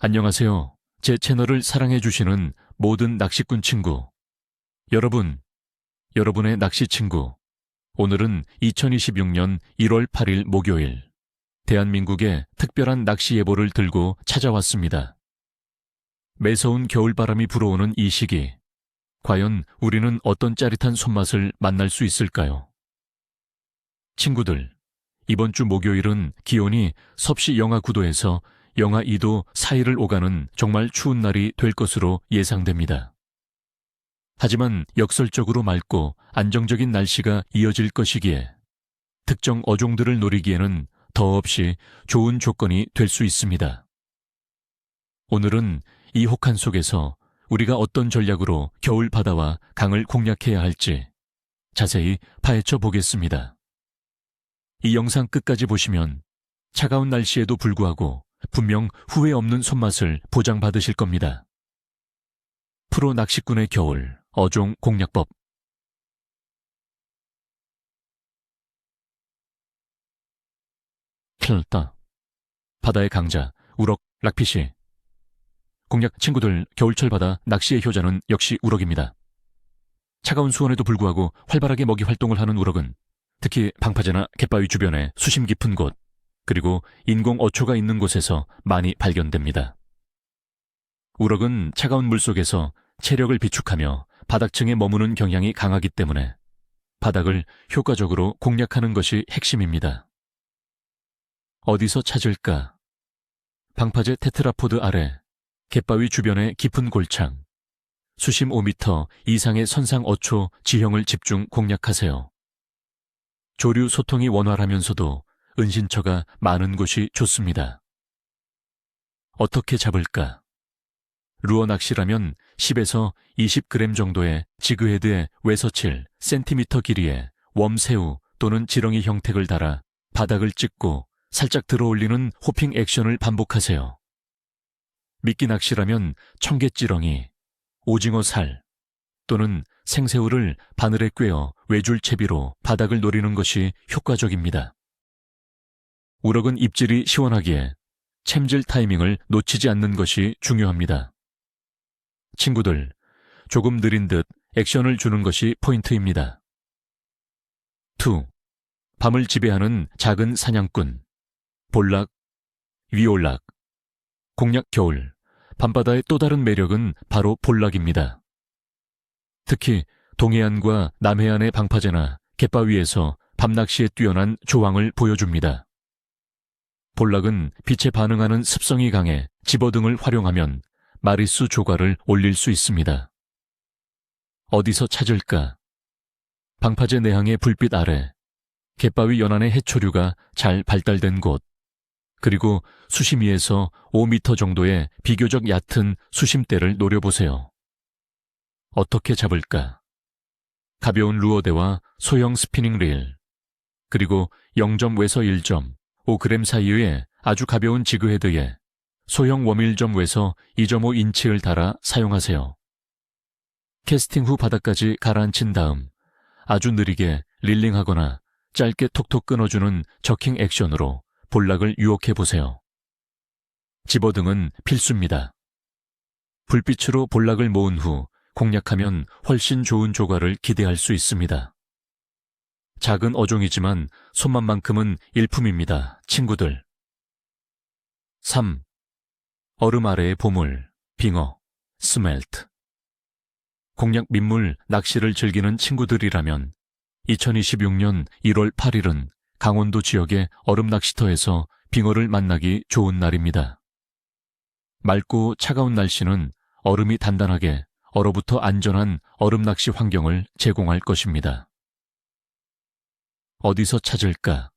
안녕하세요. 제 채널을 사랑해주시는 모든 낚시꾼 친구. 여러분, 여러분의 낚시 친구. 오늘은 2026년 1월 8일 목요일. 대한민국의 특별한 낚시 예보를 들고 찾아왔습니다. 매서운 겨울바람이 불어오는 이 시기. 과연 우리는 어떤 짜릿한 손맛을 만날 수 있을까요? 친구들, 이번 주 목요일은 기온이 섭씨 영하 9도에서 영하 2도 사이를 오가는 정말 추운 날이 될 것으로 예상됩니다. 하지만 역설적으로 맑고 안정적인 날씨가 이어질 것이기에 특정 어종들을 노리기에는 더없이 좋은 조건이 될 수 있습니다. 오늘은 이 혹한 속에서 우리가 어떤 전략으로 겨울 바다와 강을 공략해야 할지 자세히 파헤쳐 보겠습니다. 이 영상 끝까지 보시면 차가운 날씨에도 불구하고 분명 후회 없는 손맛을 보장받으실 겁니다. 프로 낚시꾼의 겨울 어종 공략법. 큰일 났다. 바다의 강자, 우럭, 락피시. 공략 친구들, 겨울철 바다 낚시의 효자는 역시 우럭입니다. 차가운 수온에도 불구하고 활발하게 먹이 활동을 하는 우럭은 특히 방파제나 갯바위 주변에 수심 깊은 곳, 그리고 인공 어초가 있는 곳에서 많이 발견됩니다. 우럭은 차가운 물속에서 체력을 비축하며 바닥층에 머무는 경향이 강하기 때문에 바닥을 효과적으로 공략하는 것이 핵심입니다. 어디서 찾을까? 방파제 테트라포드 아래, 갯바위 주변의 깊은 골창, 수심 5m 이상의 선상 어초 지형을 집중 공략하세요. 조류 소통이 원활하면서도 은신처가 많은 곳이 좋습니다. 어떻게 잡을까? 루어 낚시라면 10에서 20g 정도의 지그헤드에 외서 7cm 길이의 웜새우 또는 지렁이 형택을 달아 바닥을 찍고 살짝 들어올리는 호핑 액션을 반복하세요. 미끼 낚시라면 청개지렁이, 오징어 살 또는 생새우를 바늘에 꿰어 외줄채비로 바닥을 노리는 것이 효과적입니다. 우럭은 입질이 시원하기에 챔질 타이밍을 놓치지 않는 것이 중요합니다. 친구들, 조금 느린 듯 액션을 주는 것이 포인트입니다. 2. 밤을 지배하는 작은 사냥꾼, 볼락, 위올락. 공략 겨울, 밤바다의 또 다른 매력은 바로 볼락입니다. 특히 동해안과 남해안의 방파제나 갯바위에서 밤낚시에 뛰어난 조항을 보여줍니다. 볼락은 빛에 반응하는 습성이 강해 집어등을 활용하면 마리수 조과를 올릴 수 있습니다. 어디서 찾을까? 방파제 내항의 불빛 아래, 갯바위 연안의 해초류가 잘 발달된 곳, 그리고 수심 위에서 5m 정도의 비교적 얕은 수심대를 노려보세요. 어떻게 잡을까? 가벼운 루어대와 소형 스피닝 릴, 그리고 0점 외서 1점, 5g 사이의 아주 가벼운 지그헤드에 소형 워밀점 외서 2.5인치를 달아 사용하세요. 캐스팅 후 바닥까지 가라앉힌 다음 아주 느리게 릴링하거나 짧게 톡톡 끊어주는 저킹 액션으로 볼락을 유혹해보세요. 집어등은 필수입니다. 불빛으로 볼락을 모은 후 공략하면 훨씬 좋은 조과를 기대할 수 있습니다. 작은 어종이지만 손맛만큼은 일품입니다, 친구들. 3. 얼음 아래의 보물, 빙어, 스멜트. 공략 민물 낚시를 즐기는 친구들이라면 2026년 1월 8일은 강원도 지역의 얼음 낚시터에서 빙어를 만나기 좋은 날입니다. 맑고 차가운 날씨는 얼음이 단단하게 얼어붙어 안전한 얼음 낚시 환경을 제공할 것입니다. 어디서 찾을까?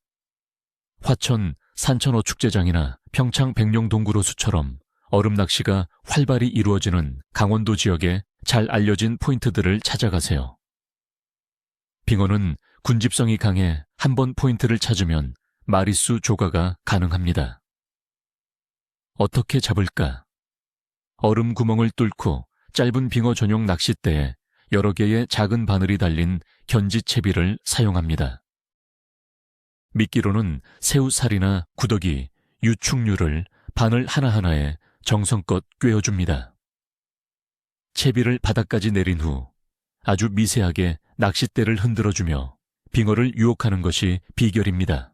화천 산천어축제장이나 평창 백령동굴호수처럼 얼음 낚시가 활발히 이루어지는 강원도 지역의 잘 알려진 포인트들을 찾아가세요. 빙어는 군집성이 강해 한 번 포인트를 찾으면 마리수 조과가 가능합니다. 어떻게 잡을까? 얼음 구멍을 뚫고 짧은 빙어 전용 낚싯대에 여러 개의 작은 바늘이 달린 견지채비를 사용합니다. 미끼로는 새우살이나 구더기, 유충류를 바늘 하나하나에 정성껏 꿰어줍니다. 채비를 바닥까지 내린 후 아주 미세하게 낚싯대를 흔들어주며 빙어를 유혹하는 것이 비결입니다.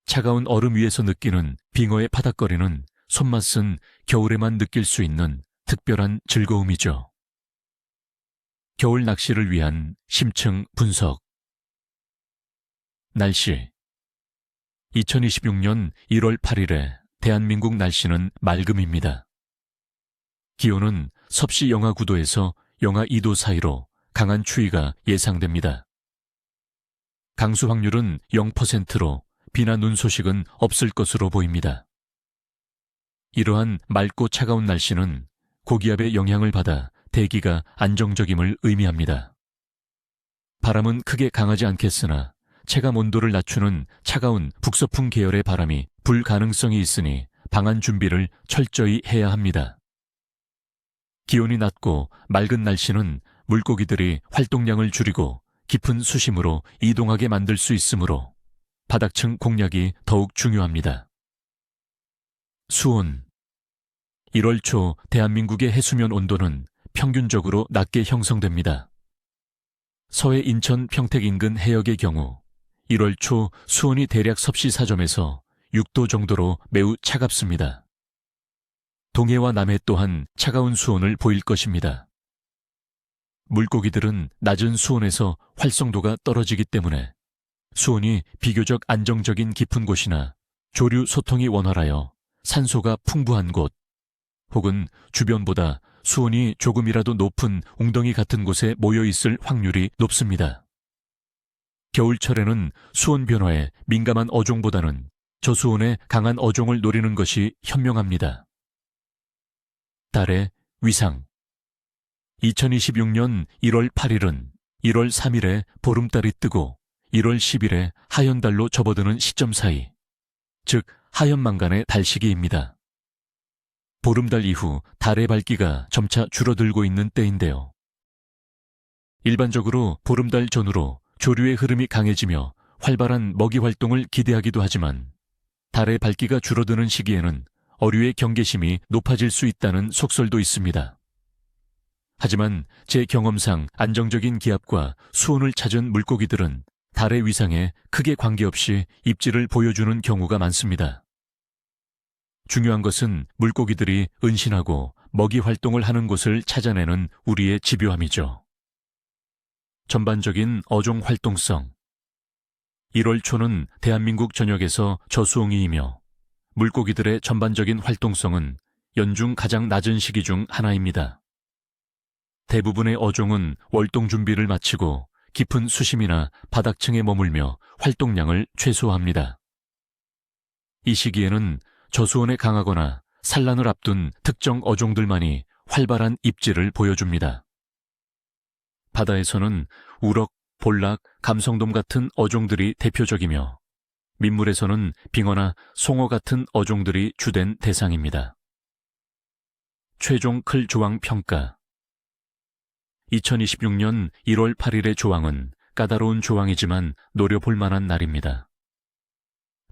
차가운 얼음 위에서 느끼는 빙어의 파닥거리는 손맛은 겨울에만 느낄 수 있는 특별한 즐거움이죠. 겨울 낚시를 위한 심층 분석. 날씨. 2026년 1월 8일에 대한민국 날씨는 맑음입니다. 기온은 섭씨 영하 9도에서 영하 2도 사이로 강한 추위가 예상됩니다. 강수 확률은 0%로 비나 눈 소식은 없을 것으로 보입니다. 이러한 맑고 차가운 날씨는 고기압의 영향을 받아 대기가 안정적임을 의미합니다. 바람은 크게 강하지 않겠으나 체감 온도를 낮추는 차가운 북서풍 계열의 바람이 불 가능성이 있으니 방한 준비를 철저히 해야 합니다. 기온이 낮고 맑은 날씨는 물고기들이 활동량을 줄이고 깊은 수심으로 이동하게 만들 수 있으므로 바닥층 공략이 더욱 중요합니다. 수온. 1월 초 대한민국의 해수면 온도는 평균적으로 낮게 형성됩니다. 서해 인천 평택 인근 해역의 경우 1월 초 수온이 대략 섭씨 4점에서 6도 정도로 매우 차갑습니다. 동해와 남해 또한 차가운 수온을 보일 것입니다. 물고기들은 낮은 수온에서 활성도가 떨어지기 때문에 수온이 비교적 안정적인 깊은 곳이나 조류 소통이 원활하여 산소가 풍부한 곳 혹은 주변보다 수온이 조금이라도 높은 웅덩이 같은 곳에 모여 있을 확률이 높습니다. 겨울철에는 수온 변화에 민감한 어종보다는 저수온에 강한 어종을 노리는 것이 현명합니다. 달의 위상. 2026년 1월 8일은 1월 3일에 보름달이 뜨고 1월 10일에 하연달로 접어드는 시점 사이, 즉 하연만간의 달시기입니다. 보름달 이후 달의 밝기가 점차 줄어들고 있는 때인데요. 일반적으로 보름달 전후로 조류의 흐름이 강해지며 활발한 먹이 활동을 기대하기도 하지만 달의 밝기가 줄어드는 시기에는 어류의 경계심이 높아질 수 있다는 속설도 있습니다. 하지만 제 경험상 안정적인 기압과 수온을 찾은 물고기들은 달의 위상에 크게 관계없이 입질을 보여주는 경우가 많습니다. 중요한 것은 물고기들이 은신하고 먹이 활동을 하는 곳을 찾아내는 우리의 집요함이죠. 전반적인 어종 활동성. 1월 초는 대한민국 전역에서 저수옹이이며 물고기들의 전반적인 활동성은 연중 가장 낮은 시기 중 하나입니다. 대부분의 어종은 월동 준비를 마치고 깊은 수심이나 바닥층에 머물며 활동량을 최소화합니다. 이 시기에는 저수온에 강하거나 산란을 앞둔 특정 어종들만이 활발한 입질을 보여줍니다. 바다에서는 우럭, 볼락, 감성돔 같은 어종들이 대표적이며 민물에서는 빙어나 송어 같은 어종들이 주된 대상입니다. 최종 클 조항 평가. 2026년 1월 8일의 조항은 까다로운 조항이지만 노려볼 만한 날입니다.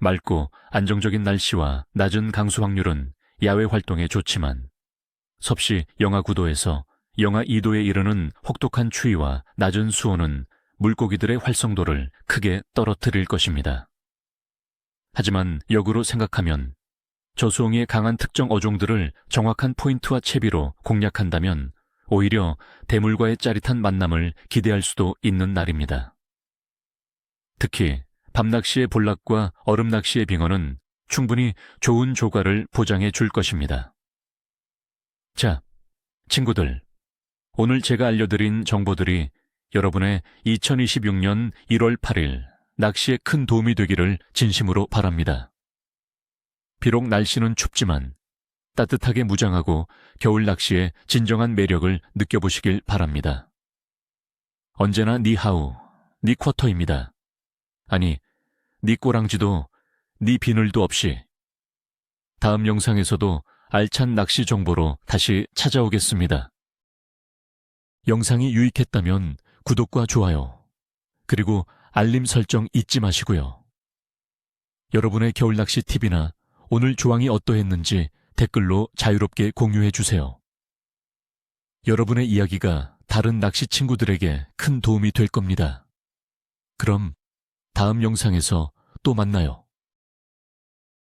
맑고 안정적인 날씨와 낮은 강수 확률은 야외 활동에 좋지만 섭씨 영하 9도에서 영하 2도에 이르는 혹독한 추위와 낮은 수온은 물고기들의 활성도를 크게 떨어뜨릴 것입니다. 하지만 역으로 생각하면 저수옹의 강한 특정 어종들을 정확한 포인트와 채비로 공략한다면 오히려 대물과의 짜릿한 만남을 기대할 수도 있는 날입니다. 특히 밤낚시의 볼락과 얼음낚시의 빙어는 충분히 좋은 조과를 보장해 줄 것입니다. 자, 친구들, 오늘 제가 알려드린 정보들이 여러분의 2026년 1월 8일 낚시에 큰 도움이 되기를 진심으로 바랍니다. 비록 날씨는 춥지만 따뜻하게 무장하고 겨울 낚시의 진정한 매력을 느껴보시길 바랍니다. 언제나 니하우, 니 쿼터입니다. 아니, 니 꼬랑지도, 니 비늘도 없이. 다음 영상에서도 알찬 낚시 정보로 다시 찾아오겠습니다. 영상이 유익했다면 구독과 좋아요, 그리고 알림 설정 잊지 마시고요. 여러분의 겨울 낚시 팁이나 오늘 조항이 어떠했는지 댓글로 자유롭게 공유해 주세요. 여러분의 이야기가 다른 낚시 친구들에게 큰 도움이 될 겁니다. 그럼 다음 영상에서 또 만나요.